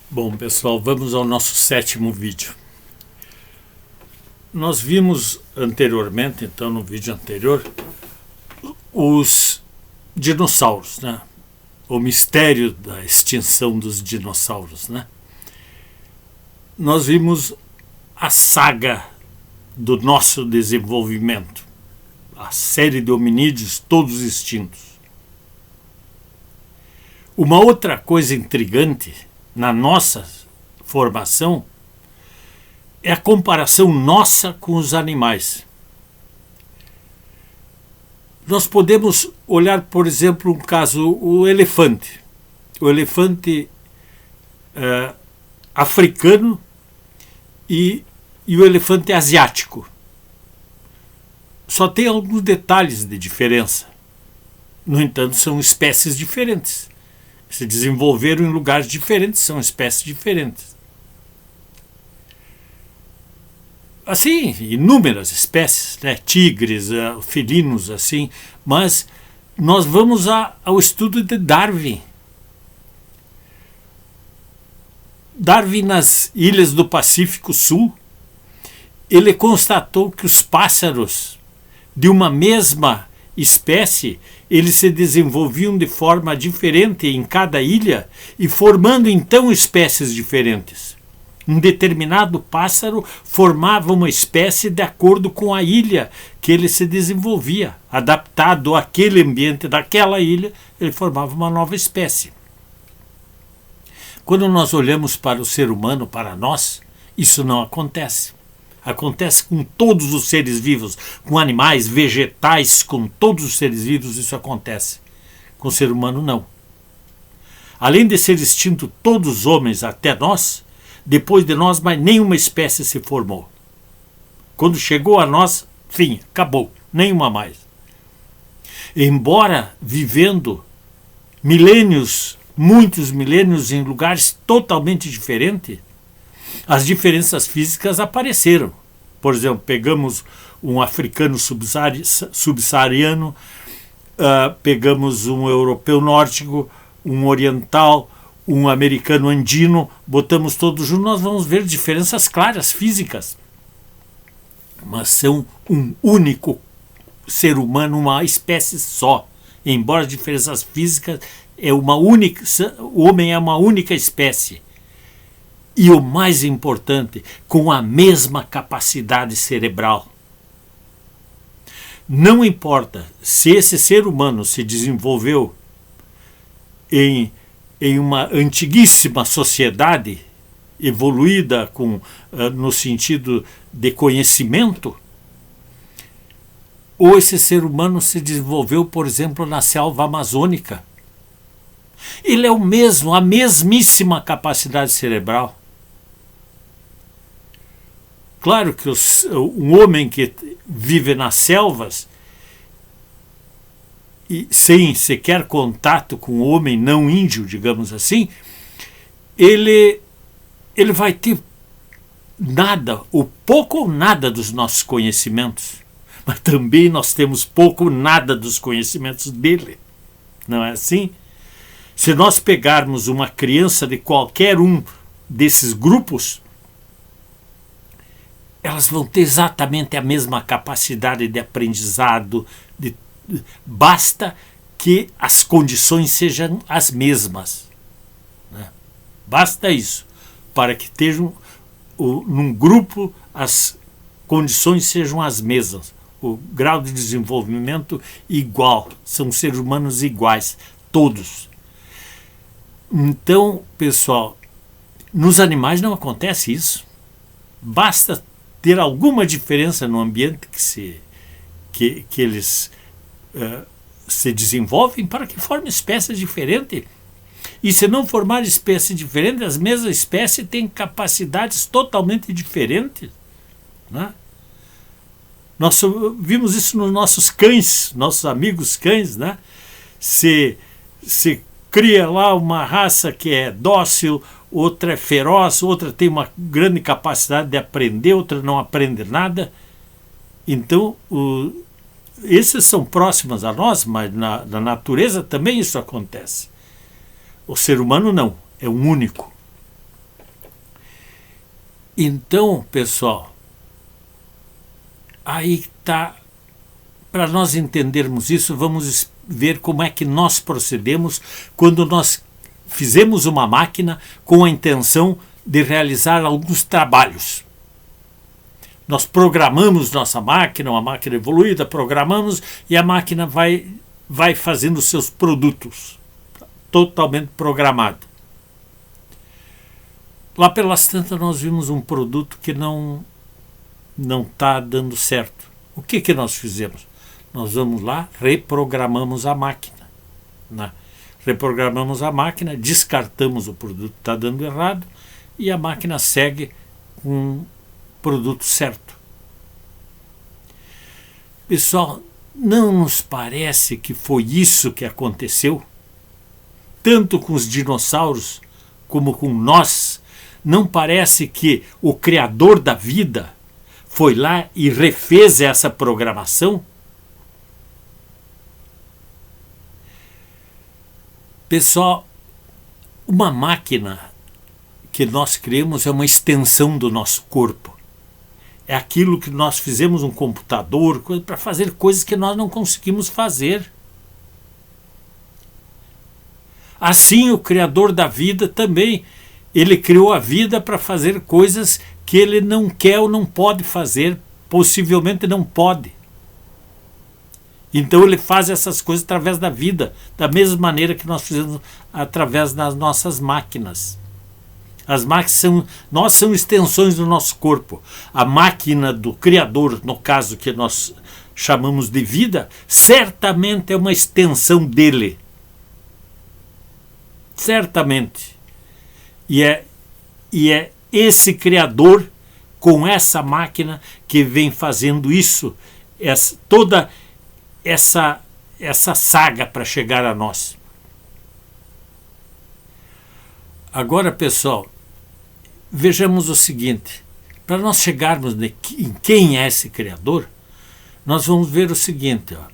Bom, pessoal, vamos ao nosso sétimo vídeo. Nós vimos anteriormente, então no vídeo anterior, os dinossauros, né? O mistério da extinção dos dinossauros, né? Nós vimos a saga do nosso desenvolvimento, a série de hominídeos todos extintos. Uma outra coisa intrigante na nossa formação é a comparação nossa com os animais. Nós podemos olhar, por exemplo, um caso, o elefante. O elefante africano e o elefante asiático. Só tem alguns detalhes de diferença. No entanto, são espécies diferentes. Se desenvolveram em lugares diferentes, são espécies diferentes. Assim, inúmeras espécies, né? Tigres, felinos, assim, mas nós vamos ao estudo de Darwin. Darwin, nas ilhas do Pacífico Sul, ele constatou que os pássaros de uma mesma espécie, eles se desenvolviam de forma diferente em cada ilha e formando então espécies diferentes. Um determinado pássaro formava uma espécie de acordo com a ilha que ele se desenvolvia. Adaptado àquele ambiente daquela ilha, ele formava uma nova espécie. Quando nós olhamos para o ser humano, para nós, isso não acontece. Acontece com todos os seres vivos, com animais, vegetais, com todos os seres vivos isso acontece. Com o ser humano, não. Além de ser extinto todos os homens até nós, depois de nós, mais nenhuma espécie se formou. Quando chegou a nós, fim, acabou, nenhuma mais. Embora vivendo milênios, muitos milênios em lugares totalmente diferentes, as diferenças físicas apareceram. Por exemplo, pegamos um africano subsaariano, pegamos um europeu nórdico, um oriental, um americano andino, botamos todos juntos, nós vamos ver diferenças claras físicas. Mas são um único ser humano, uma espécie só. Embora as diferenças físicas, o homem é uma única espécie. E o mais importante, com a mesma capacidade cerebral. Não importa se esse ser humano se desenvolveu em uma antiguíssima sociedade, evoluída no sentido de conhecimento, ou esse ser humano se desenvolveu, por exemplo, na selva amazônica. Ele é o mesmo, a mesmíssima capacidade cerebral. Claro que um homem que vive nas selvas e sem sequer contato com o homem não índio, digamos assim, ele vai ter nada, ou pouco ou nada dos nossos conhecimentos. Mas também nós temos pouco ou nada dos conhecimentos dele. Não é assim? Se nós pegarmos uma criança de qualquer um desses grupos, elas vão ter exatamente a mesma capacidade de aprendizado, basta que as condições sejam as mesmas. Né? Basta isso, para que estejam num grupo as condições sejam as mesmas, o grau de desenvolvimento igual, são seres humanos iguais, todos. Então, pessoal, nos animais não acontece isso. Basta ter alguma diferença no ambiente que eles se desenvolvem para que formem espécies diferentes. E se não formar espécies diferentes, as mesmas espécies têm capacidades totalmente diferentes. Né? Nós vimos isso nos nossos cães, nossos amigos cães. Né? Se cria lá uma raça que é dócil, outra é feroz, outra tem uma grande capacidade de aprender, outra não aprende nada. Então, esses são próximos a nós, mas na natureza também isso acontece. O ser humano não, é um único. Então, pessoal, aí está. Para nós entendermos isso, vamos ver como é que nós procedemos quando nós fizemos uma máquina com a intenção de realizar alguns trabalhos. Nós programamos nossa máquina, uma máquina evoluída, programamos e a máquina vai fazendo seus produtos, totalmente programado. Lá pelas tantas nós vimos um produto que não está dando certo. O que nós fizemos? Nós vamos lá, reprogramamos a máquina. Né? Reprogramamos a máquina, descartamos o produto que está dando errado e a máquina segue com o produto certo. Pessoal, não nos parece que foi isso que aconteceu? Tanto com os dinossauros como com nós, não parece que o Criador da vida foi lá e refez essa programação? Pessoal, uma máquina que nós criamos é uma extensão do nosso corpo. É aquilo que nós fizemos um computador para fazer coisas que nós não conseguimos fazer. Assim, o Criador da vida também, ele criou a vida para fazer coisas que ele não quer ou não pode fazer, possivelmente não pode. Então ele faz essas coisas através da vida, da mesma maneira que nós fizemos através das nossas máquinas. As máquinas são extensões do nosso corpo. A máquina do Criador, no caso que nós chamamos de vida, certamente é uma extensão dele. Certamente. E é esse Criador, com essa máquina, que vem fazendo isso, toda essa saga para chegar a nós. Agora, pessoal, vejamos o seguinte. Para nós chegarmos em quem é esse Criador, nós vamos ver o seguinte. Ó.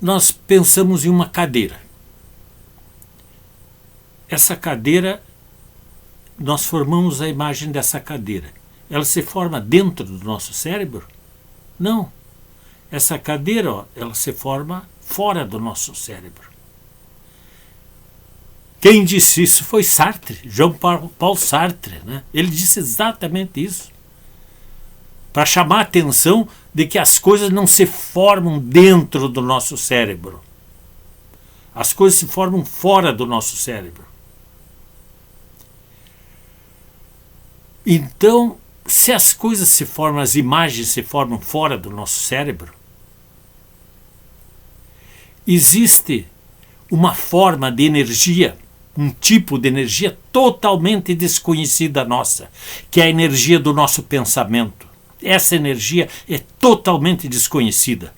Nós pensamos em uma cadeira. Essa cadeira, nós formamos a imagem dessa cadeira. Ela se forma dentro do nosso cérebro? Não. Essa cadeira, ó, ela se forma fora do nosso cérebro. Quem disse isso foi Sartre, Jean Paul Sartre. Né? Ele disse exatamente isso. Para chamar a atenção de que as coisas não se formam dentro do nosso cérebro. As coisas se formam fora do nosso cérebro. Então, se as coisas se formam, as imagens se formam fora do nosso cérebro, existe uma forma de energia, um tipo de energia totalmente desconhecida nossa, que é a energia do nosso pensamento. Essa energia é totalmente desconhecida.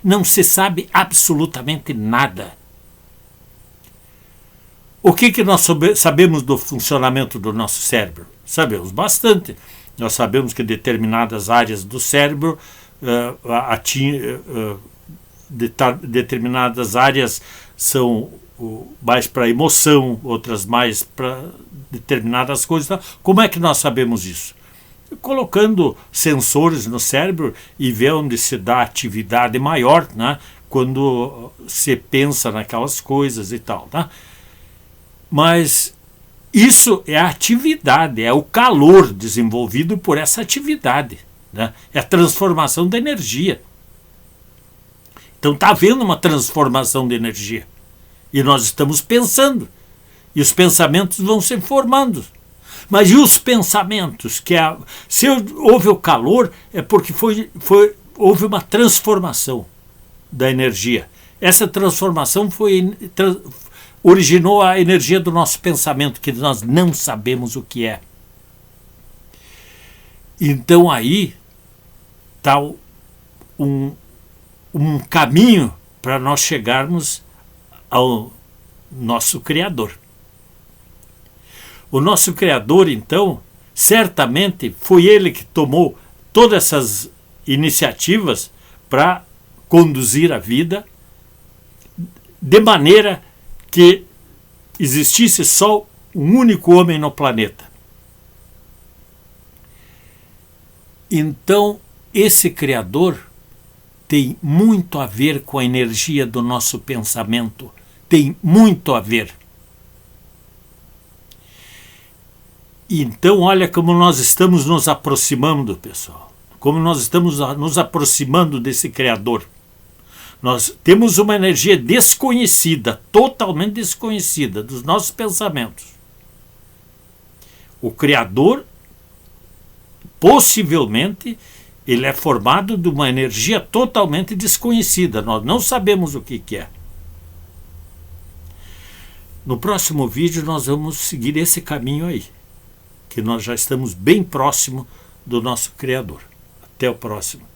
Não se sabe absolutamente nada. O que nós sabemos do funcionamento do nosso cérebro? Sabemos bastante. Nós sabemos que determinadas áreas do cérebro determinadas áreas são mais para emoção, outras mais para determinadas coisas. Como é que nós sabemos isso? Colocando sensores no cérebro e ver onde se dá atividade maior, né, quando se pensa naquelas coisas e tal. Né? Mas isso é a atividade, é o calor desenvolvido por essa atividade. Né? É a transformação da energia. Então está havendo uma transformação de energia. E nós estamos pensando. E os pensamentos vão se formando. Mas e os pensamentos? Se houve o calor, é porque houve uma transformação da energia. Essa transformação originou a energia do nosso pensamento, que nós não sabemos o que é. Então aí está um caminho para nós chegarmos ao nosso Criador. O nosso Criador, então, certamente foi ele que tomou todas essas iniciativas para conduzir a vida de maneira que existisse só um único homem no planeta. Então, esse Criador tem muito a ver com a energia do nosso pensamento. Tem muito a ver. Então, olha como nós estamos nos aproximando, pessoal. Como nós estamos nos aproximando desse Criador. Nós temos uma energia desconhecida, totalmente desconhecida, dos nossos pensamentos. O Criador, possivelmente, ele é formado de uma energia totalmente desconhecida. Nós não sabemos o que é. No próximo vídeo nós vamos seguir esse caminho aí, que nós já estamos bem próximo do nosso Criador. Até o próximo.